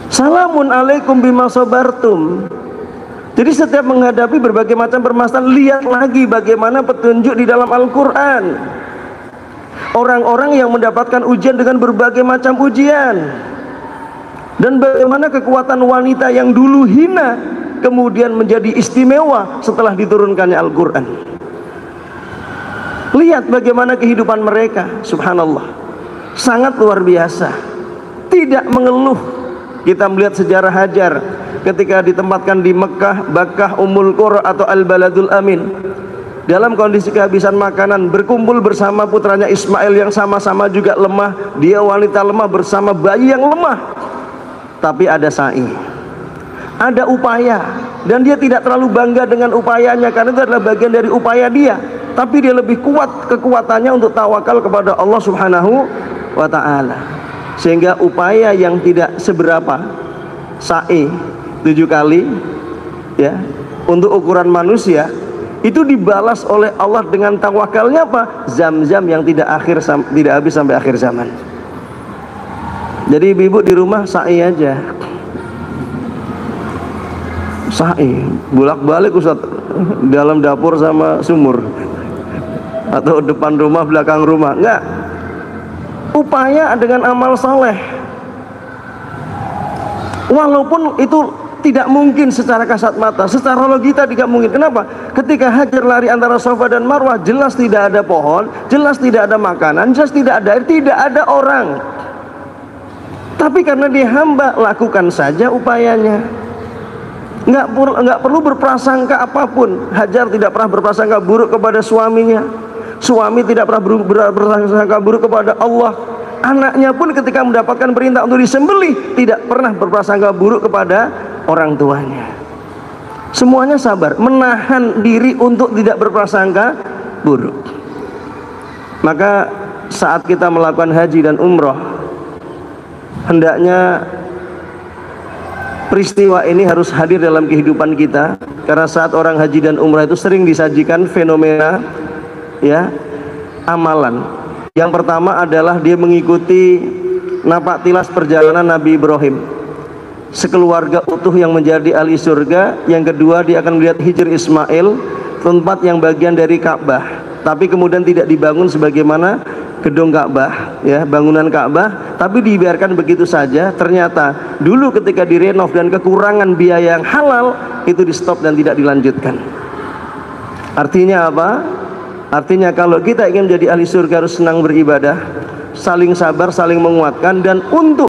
Salamun alaikum bima sabartum. Jadi setiap menghadapi berbagai macam permasalahan, lihat lagi bagaimana petunjuk di dalam Al-Quran. Orang-orang yang mendapatkan ujian dengan berbagai macam ujian, dan bagaimana kekuatan wanita yang dulu hina kemudian menjadi istimewa setelah diturunkannya Al-Quran. Lihat bagaimana kehidupan mereka, subhanallah, sangat luar biasa, tidak mengeluh. Kita melihat sejarah Hajar ketika ditempatkan di Mekah, Bakkah, Ummul Qura atau Al-Baladul Amin, dalam kondisi kehabisan makanan, berkumpul bersama putranya Ismail yang sama-sama juga lemah. Dia wanita lemah bersama bayi yang lemah, tapi ada sa'i, ada upaya, dan dia tidak terlalu bangga dengan upayanya karena itu adalah bagian dari upaya dia, tapi dia lebih kuat kekuatannya untuk tawakal kepada Allah Subhanahu wa ta'ala, sehingga upaya yang tidak seberapa, sa'i 7 kali ya, untuk ukuran manusia, itu dibalas oleh Allah dengan tawakalnya apa? Zam-zam yang tidak habis sampai akhir zaman. Jadi ibu-ibu di rumah sa'i aja, sa'i bolak-balik Ustaz, dalam dapur sama sumur, atau depan rumah belakang rumah, enggak, upaya dengan amal saleh, walaupun itu tidak mungkin secara kasat mata, secara logika tidak mungkin. Kenapa? Ketika Hajar lari antara Safa dan Marwah, jelas tidak ada pohon, jelas tidak ada makanan, jelas tidak ada air, tidak ada orang. Tapi karena dia hamba, lakukan saja upayanya. Nggak perlu berprasangka apapun. Hajar tidak pernah berprasangka buruk kepada suaminya, suami tidak pernah berprasangka buruk kepada Allah. Anaknya pun ketika mendapatkan perintah untuk disembelih, tidak pernah berprasangka buruk kepada orang tuanya. Semuanya sabar, menahan diri untuk tidak berprasangka buruk. Maka saat kita melakukan haji dan umroh, hendaknya peristiwa ini harus hadir dalam kehidupan kita, karena saat orang haji dan umrah itu sering disajikan fenomena ya, amalan. Yang pertama adalah dia mengikuti napak tilas perjalanan Nabi Ibrahim, sekeluarga utuh yang menjadi ahli surga. Yang kedua, dia akan melihat hijr Ismail, tempat yang bagian dari Ka'bah, tapi kemudian tidak dibangun sebagaimana gedung Ka'bah ya, bangunan Ka'bah, tapi dibiarkan begitu saja. Ternyata dulu ketika direnov dan kekurangan biaya yang halal, itu di stop dan tidak dilanjutkan. Artinya apa? Artinya kalau kita ingin menjadi ahli surga harus senang beribadah, saling sabar, saling menguatkan, dan untuk